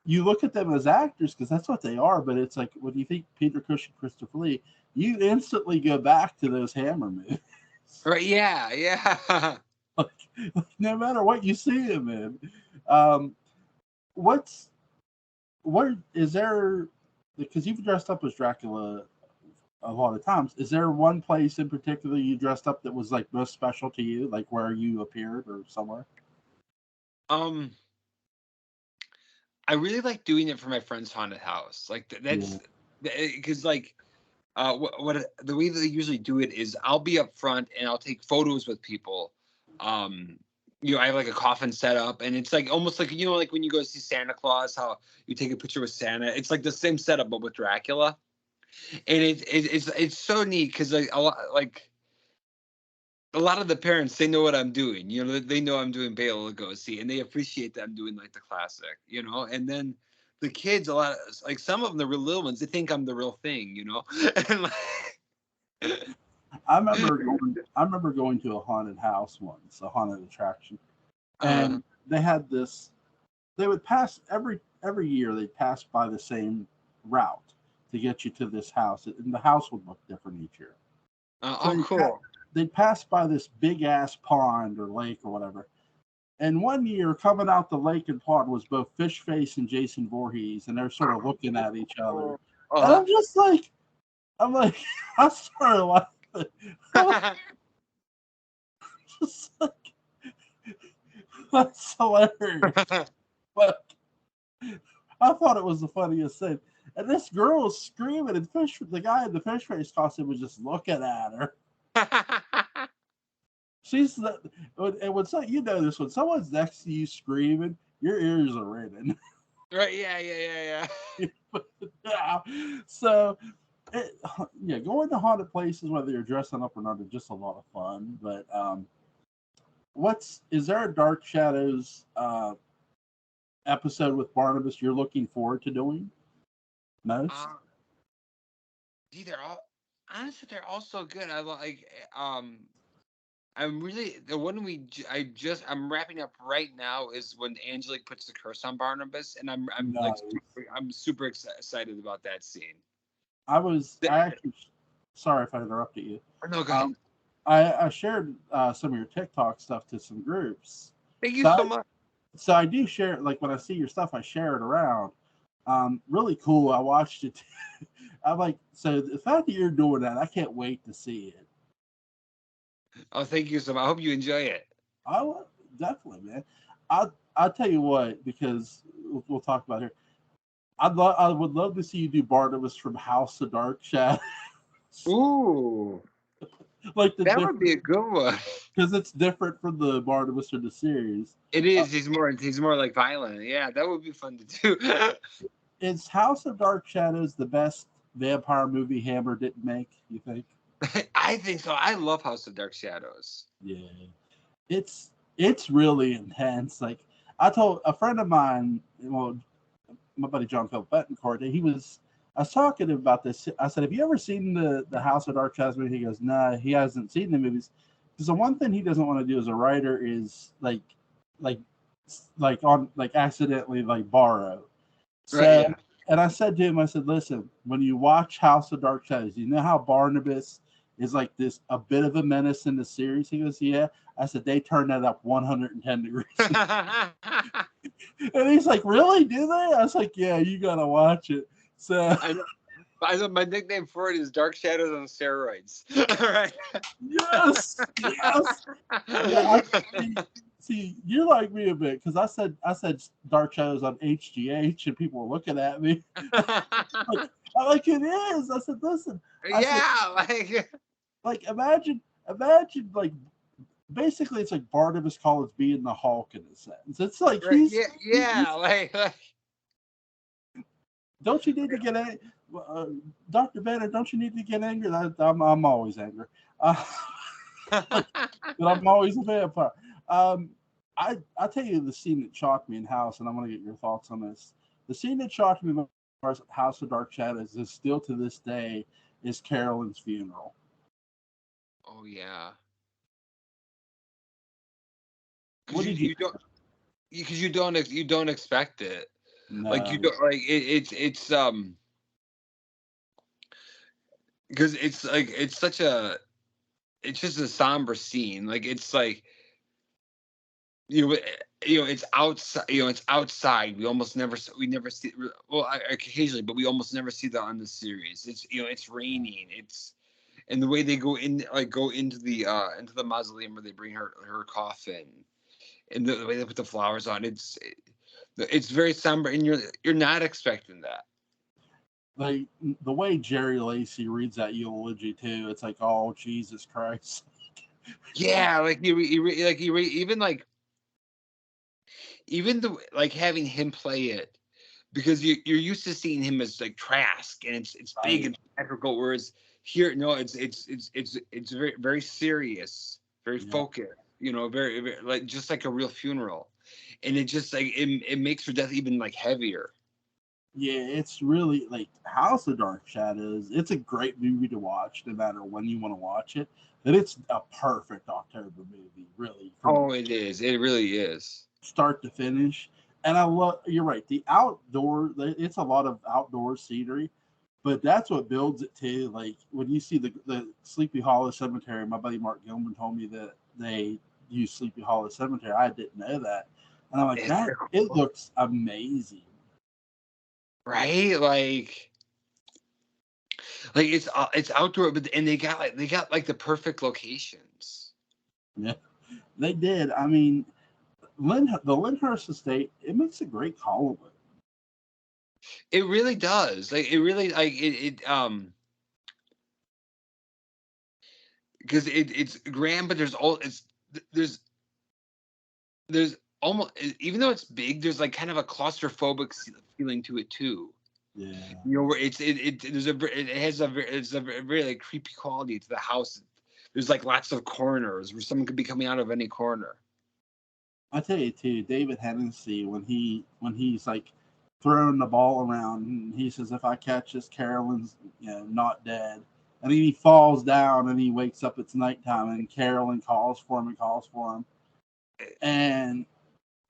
You look at them as actors because that's what they are, but it's like when you think Peter Cushing, Christopher Lee, you instantly go back to those Hammer movies. Right? Yeah, yeah. like, no matter what you see him in. Um, what's what is there? Because you've dressed up as Dracula a lot of times. Is there one place in particular you dressed up that was like most special to you, like where you appeared or somewhere? Um, I really like doing it for my friend's haunted house. Like Yeah. that's because like the way that they usually do it is I'll be up front and I'll take photos with people. Um, I have like a coffin set up, and it's like almost like like when you go see Santa Claus, how you take a picture with Santa. It's like the same setup but with Dracula, and it's so neat because like a lot of the parents, they know what I'm doing. They know I'm doing Bela Lugosi, and they appreciate that I'm doing like the classic. And then the kids, a lot of, like some of them, the real little ones, they think I'm the real thing. And like, I remember going to a haunted house once, a haunted attraction, uh, and they had this. They would pass every year. They'd pass by the same route to get you to this house, and the house would look different each year. So oh, cool. they'd pass by this big ass pond or lake or whatever. And one year, coming out the lake and pond was both Fishface and Jason Voorhees, and they're sort of looking at each other. And Uh-huh. I'm like, I started laughing. Just like, that's hilarious. But I thought it was the funniest thing. And this girl was screaming, and the guy in the fish face costume was just looking at her. She's the, and when this when someone's next to you screaming, your ears are ringing. Right? Yeah. Yeah. So, going to haunted places, whether you're dressing up or not, is just a lot of fun. But is there a Dark Shadows episode with Barnabas you're looking forward to doing most? Uh, Gee, they're all honestly, they're all so good. I like. I'm really the one I'm wrapping up right now is when Angelique puts the curse on Barnabas, and Nice. I'm super excited about that scene. I actually, sorry if I interrupted you. No, go ahead. Um, I shared some of your TikTok stuff to some groups. Thank you So so I, much. so I do share, like when I see your stuff, I share it around. Really cool. I watched it. I'm like, so the fact that you're doing that, I can't wait to see it. Oh, thank you so much. I hope you enjoy it. I will definitely, man. I'll tell you what, because we'll talk about it here. I would love to see you do Barnabas from House of Dark Shadows, Ooh, like the that would different be a good one. because it's different from the Barnabas of the series. It Uh, is. He's more like violent. Yeah, that would be fun to do. is House of Dark Shadows the best vampire movie Hammer didn't make? You think? I think so. I love House of Dark Shadows. Yeah, it's really intense. Like I told a friend of mine, well, my buddy John Phil Betancourt, I was talking to him about this. I said, "Have you ever seen the House of Dark Shadows movie?" He goes, "No, nah, he hasn't seen the movies." Because the one thing he doesn't want to do as a writer is like on like accidentally like borrow. Right? So, Yeah. and I said to him, I said, "Listen, when you watch House of Dark Shadows, you know how Barnabas is like this a bit of a menace in the series." He goes, "Yeah." I said, "They turned that up 110 degrees." And he's like, "Really? Do they?" I was like, "Yeah, you gotta watch it." So I know. My nickname for it is Dark Shadows on steroids. All right. yes. Yeah, see, you're like me a bit because I said Dark Shadows on HGH and people were looking at me like I'm like it is. I said, listen, I said Yeah, like like imagine like basically it's like Barnabas Collins being the Hulk in a sense. It's like right, yeah, yeah, he's like don't you need to get a Dr. Banner, don't you need to get angry? I'm always angry. Uh, like, but I'm always a vampire. Um, I tell you the scene that shocked me in House, and I want to get your thoughts on this. The scene that shocked me in House of Dark Shadows is still to this day is Carolyn's funeral. oh yeah. What because did you? you don't expect it. Like you No. don't like it's because it's like it's just a somber scene. Like it's like you know, it's outside. It's outside. We never see. Well, occasionally, but we almost never see that on the series. It's it's raining. It's and the way they go into the mausoleum where they bring her coffin, and the way they put the flowers on. It's very somber, and you're not expecting that. Like the way Jerry Lacey reads that eulogy too, it's like, oh Jesus Christ. Yeah, like even the like having him play it because you're used to seeing him as like Trask and it's big Right. and theatrical, whereas here no, it's very very serious, very Yeah. focused, very, very like just like a real funeral, and it just like it makes her death even like heavier. Yeah, it's really like House of Dark Shadows. It's a great movie to watch, no matter when you want to watch it. But it's a perfect October movie, really, from Oh, it is. It really is. start to finish. And I love. You're right. The outdoor. It's a lot of outdoor scenery, but that's what builds it too. Like when you see the Sleepy Hollow Cemetery. My buddy Mark Gilman told me that they use Sleepy Hollow Cemetery. I didn't know that, and I'm like, It's that it looks amazing. right, like it's outdoor, but and they got like the perfect locations. Yeah, they did. I mean, the Lyndhurst estate, it makes a great Hollywood. It really does. Like it really like because it's grand, but there's there's almost even though it's big, there's like kind of a claustrophobic feeling to it too. Yeah, Where it has it's a very like creepy quality to the house. There's like lots of corners where someone could be coming out of any corner. I tell you too, David Hennessy when he's like throwing the ball around, and he says, "If I catch this, Carolyn's not dead." And then he falls down, and he wakes up. It's nighttime, and Carolyn calls for him and calls for him, and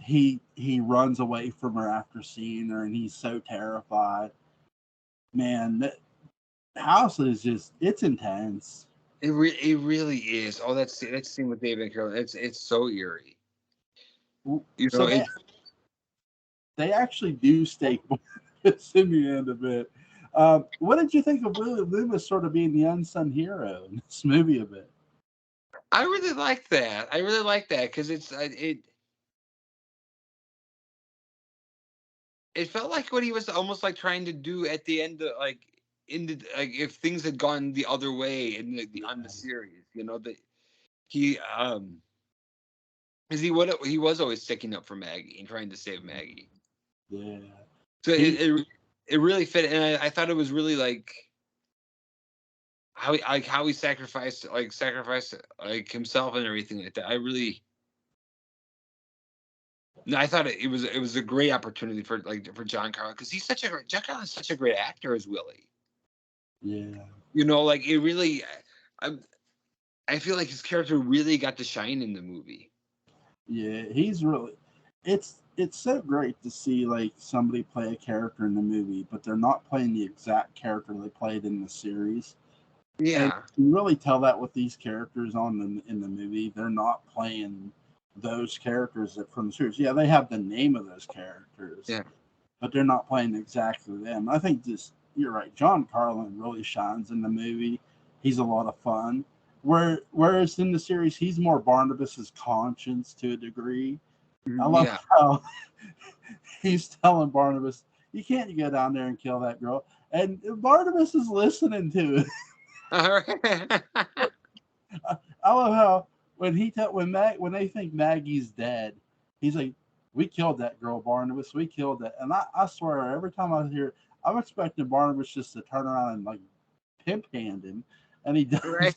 he runs away from her after seeing her, and he's so terrified. Man, that house is just it's intense. It really is. Oh, that scene with David and Carolyn. It's so eerie. So It they actually do stake Barnabas in the end of it. What did you think of William Loomis sort of being the unsung hero in this movie a bit? I really like that. I really like that because it felt like what he was almost like trying to do at the end of like like if things had gone the other way in on the series, that he because he was always sticking up for Maggie and trying to save Maggie. Yeah, So he it really fit, and I thought it was really like how he sacrificed like himself and everything like that. No, I thought it was a great opportunity for John Carlin because John Carlin is such a great actor as Willie. yeah Like it really, I I feel like his character really got to shine in the movie. yeah he's really it's so great to see like somebody play a character in the movie, but they're not playing the exact character they played in the series. And Yeah, you really tell that with these characters in the movie, they're not playing those characters from the series. Yeah, they have the name of those characters, yeah, but they're not playing exactly them. I think just you're right. John Carlin really shines in the movie. He's a lot of fun. Whereas in the series, he's more Barnabas's conscience to a degree. I love yeah. how he's telling Barnabas, "You can't go down there and kill that girl," and Barnabas is listening to it. All right. I love how when they think Maggie's dead, he's like, "We killed that girl, Barnabas. We killed that." And I swear, every time I hear, I'm expecting Barnabas just to turn around and like pimp hand him, and he Right. does.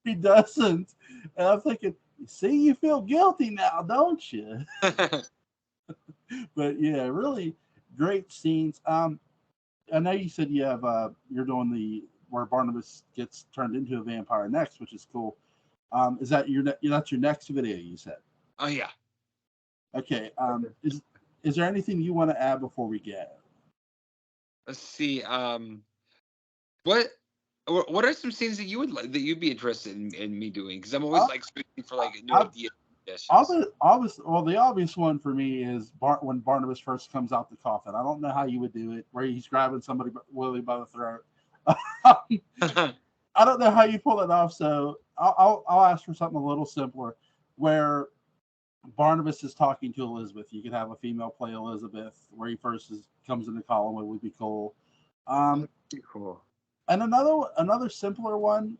He doesn't. And I'm thinking, see, you feel guilty now, don't you? But yeah, really great scenes. I know you said you have you're doing the where Barnabas gets turned into a vampire next, which is cool. Is that that's your next video? You said. Oh yeah. Okay. Is there anything you want to add before we get? Let's see. What what are some scenes that you would like that you'd be interested in me doing? Because I'm always I, like searching for like new I, ideas, suggestions. well, the obvious one for me is when Barnabas first comes out the coffin. I don't know how you would do it, where he's grabbing somebody Willie by the throat. I don't know how you pull it off, so I'll ask for something a little simpler, where Barnabas is talking to Elizabeth. You could have a female play Elizabeth, where he first comes into Collinwood would be cool. Oh, Um, that'd be cool. and another simpler one,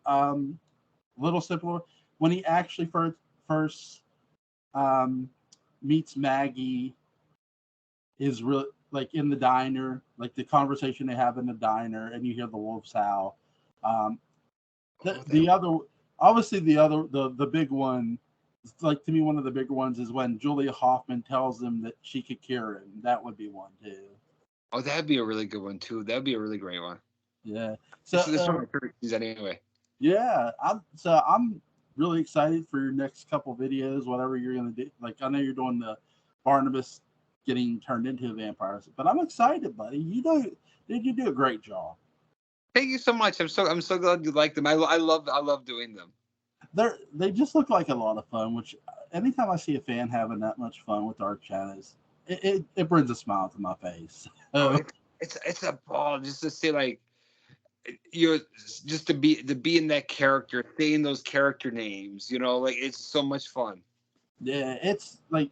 little simpler, when he actually first um, meets Maggie, is real like in the diner, like the conversation they have in the diner, and you hear the wolves howl. Um, Oh, that the other, obviously, the big one, like to me, one of the bigger ones is when Julia Hoffman tells him that she could cure him. That would be one too. oh, that'd be a really good one too. That'd be a really great one. Yeah. So This is one of my favorite scenes anyway. yeah, I'm really excited for your next couple videos, whatever you're gonna do. Like I know you're doing the Barnabas getting turned into a vampire, but I'm excited, buddy. You do a great job. Thank you so much. I'm so glad you like them. I love doing them. They just look like a lot of fun. Which anytime I see a fan having that much fun with Dark Shadows, it brings a smile to my face. Oh, So, it's a ball just to say like you just to be in that character, saying those character names. Like it's so much fun. yeah, it's like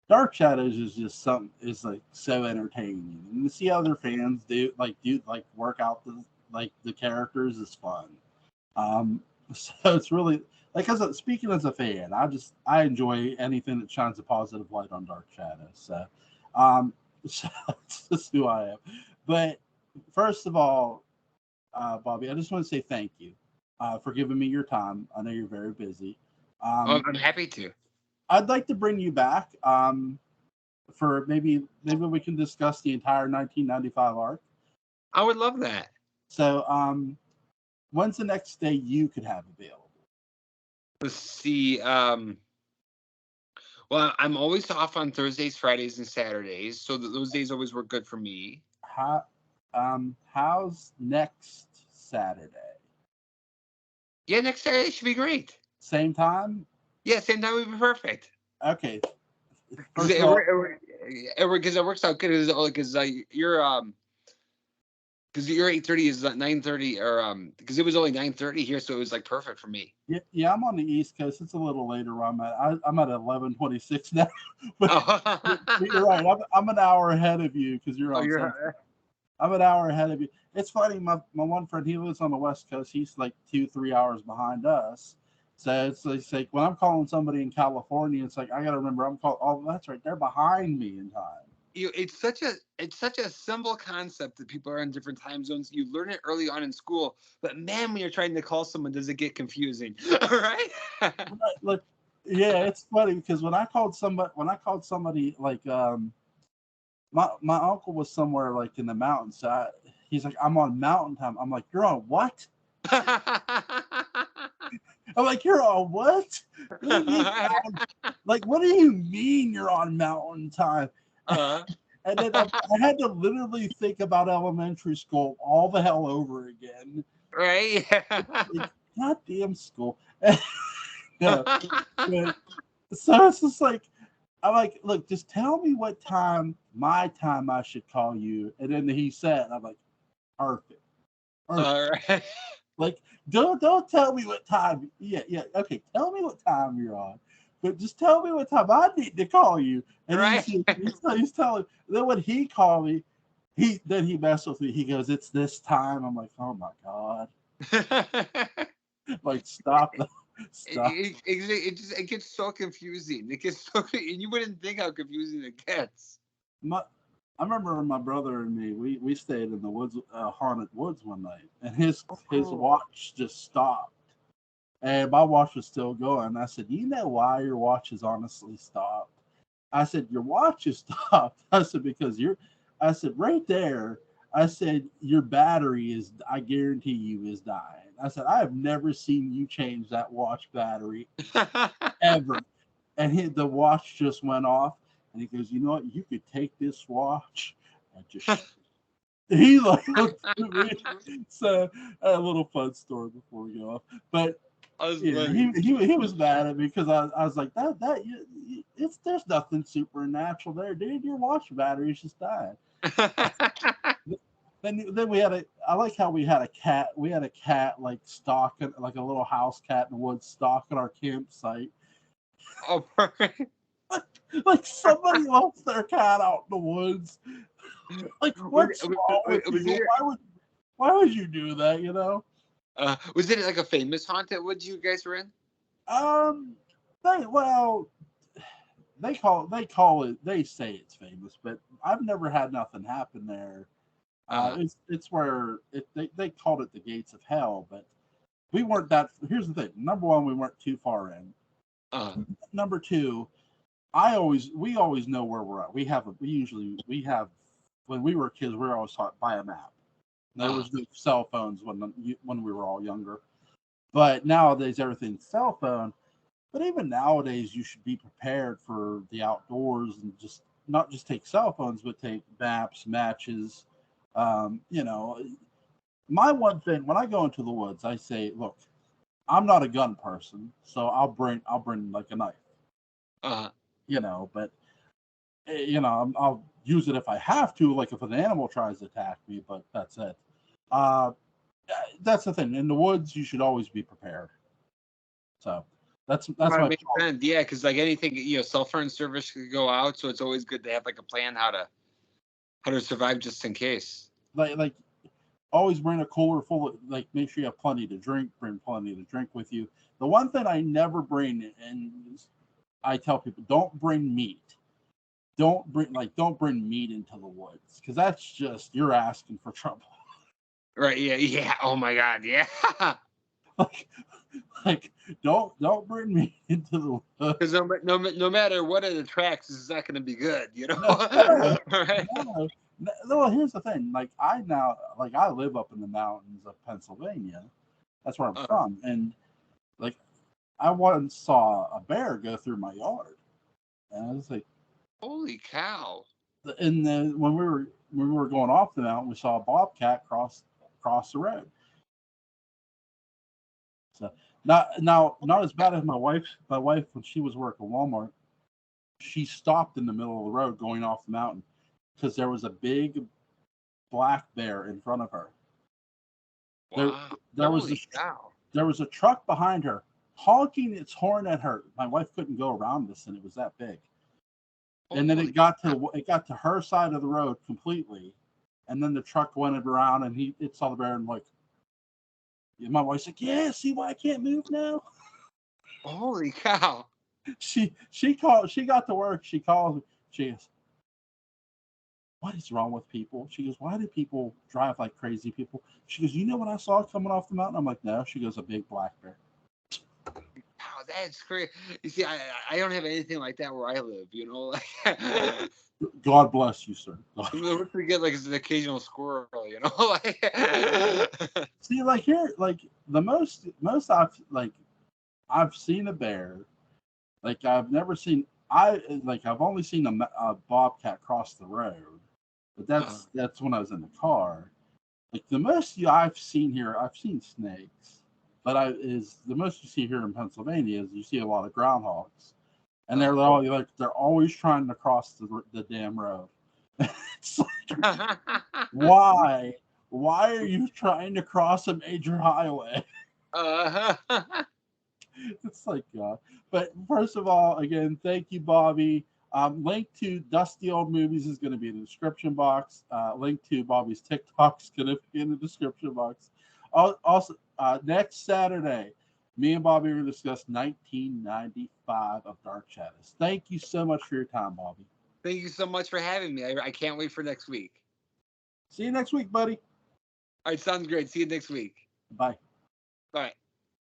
Dark Shadows is just something is like so entertaining, and to see other fans do work out the characters is fun. So it's really like speaking as a fan, I enjoy anything that shines a positive light on Dark Shadows. Um, so that's just who I am. But first of all, Bobby, I just want to say thank you for giving me your time. I know you're very busy. Oh, Um, I'm happy to. I'd like to bring you back for maybe we can discuss the entire 1995 arc. I would love that. So, when's the next day you could have available? Let's see. Well, I'm always off on Thursdays, Fridays, and Saturdays, so those days always work good for me. How, how's next Saturday? Yeah, next Saturday should be great. Same time? Yeah, same time would be perfect. Okay. Because First of all, it works out good because your 8:30 is 9:30 or because it was only 9:30 here, so it was like perfect for me. yeah, I'm on the East Coast. It's a little later where I'm at. I'm at 11:26 now, but, Oh, but you're right. I'm an hour ahead of you because you're oh, on Central. I'm an hour ahead of you. It's funny. My one friend, he lives on the West Coast. He's like 2-3 hours behind us. So it's like when I'm calling somebody in California, it's like I got to remember I'm calling. Oh, that's right. They're behind me in time. it's such a simple concept that people are in different time zones. You learn it early on in school, but man, when you're trying to call someone, does it get confusing? All right. Like, yeah, it's funny because when I called somebody like my uncle was somewhere like in the mountains. So he's like, I'm on mountain time. I'm like, you're on what? I'm like, you're on what? What do you mean? Like, what do you mean you're on mountain time? uh, And then I had to literally think about elementary school all the hell over again. right. Like, goddamn school. Yeah, but, so it's just like, I'm like, look, just tell me what time, my time, I should call you. And then he said, I'm like, perfect. Perfect. All right. Like, don't tell me what time. Yeah, okay. Tell me what time you're on, but just tell me what time I need to call you. And Right. he's telling. Then when he called me, he messed with me. He goes, "It's this time." I'm like, "Oh my god!" Like, stop, stop. It gets so confusing. It gets so, and you wouldn't think how confusing it gets. My, I remember my brother and me. We stayed in the woods, haunted woods one night, and his Oh. watch just stopped. And my watch was still going. I said, "You know why your watch is honestly stopped?" I said, "Your watch is stopped." I said, "Because I said, "Right there." I said, "Your battery is, I guarantee you, is dying." I said, "I have never seen you change that watch battery ever." and the watch just went off, and he goes, "You know what? You could take this watch and just." He like looked at me. So a little fun story before we go off, but I was yeah, funny. he was mad at me because I was like it's there's nothing supernatural there, dude. Your watch battery's just died. Then we had I like how we had a cat. We had a cat like stalking, like a little house cat in the woods stalking our campsite. Oh, perfect. Like somebody left their cat out in the woods. Like what's wrong with you? Why would you do that? You know? Was it like a famous haunted woods you guys were in? They they say it's famous, but I've never had nothing happen there. It's where they called it the gates of hell, but we weren't that. Here's the thing: number one, we weren't too far in. Number two, we always know where we're at. We have when we were kids, we were always taught by a map. There was no cell phones when we were all younger, but nowadays everything's cell phone. But even nowadays, you should be prepared for the outdoors and just not just take cell phones, but take maps, matches. You know, my one thing when I go into the woods, I say, look, I'm not a gun person, so I'll bring like a knife. You know, but you know, I'll use it if I have to, like if an animal tries to attack me. But that's it. That's the thing. In the woods, you should always be prepared. So. That's my makes sense. Yeah, because like anything, cell phone service could go out, so it's always good to have like a plan how to survive just in case. Like always bring a cooler full of make sure you have plenty to drink. Bring plenty to drink with you. The one thing I never bring, and I tell people, don't bring meat. Don't bring meat into the woods because that's just you're asking for trouble. Right? Yeah. Oh my God, yeah. Like don't bring me into the woods. Because no matter what it attracts, it's not going to be good, Right? No, here's the thing. I live up in the mountains of Pennsylvania. That's where I'm from, and I once saw a bear go through my yard, and I was like, "Holy cow!" And then when we were going off the mountain, we saw a bobcat cross the road. So not as bad as my wife. My wife, when she was working Walmart, she stopped in the middle of the road going off the mountain because there was a big black bear in front of her. Wow. There was a truck behind her honking its horn at her. My wife couldn't go around this, and it was that big. And then it got to her side of the road completely, and then the truck went around, and it saw the bear, and my wife's like, "Yeah, see why I can't move now." Holy cow! She got to work. She calls me. She goes, "What is wrong with people?" She goes, "Why do people drive like crazy people?" She goes, "You know what I saw coming off the mountain?" I'm like, "No." She goes, "A big black bear." Wow, that's crazy. You see, I don't have anything like that where I live. God bless you, sir. What we get is an occasional squirrel. See, here, the most I've seen a bear. I've never seen. I've only seen a bobcat cross the road, but that's when I was in the car. The most I've seen here, I've seen snakes, but the most you see here in Pennsylvania is you see a lot of groundhogs, and they're always trying to cross the damn road. It's why are you trying to cross a major highway? It's but first of all, again, thank you, Bobby. Link to Dusty Old Movies is going to be in the description box. Link to Bobby's TikTok is going to be in the description box. Also, next Saturday, me and Bobby are going to discuss 1995 of Dark Shadows. Thank you so much for your time, Bobby. Thank you so much for having me. I can't wait for next week. See you next week, buddy. All right, sounds great. See you next week. Bye. Bye.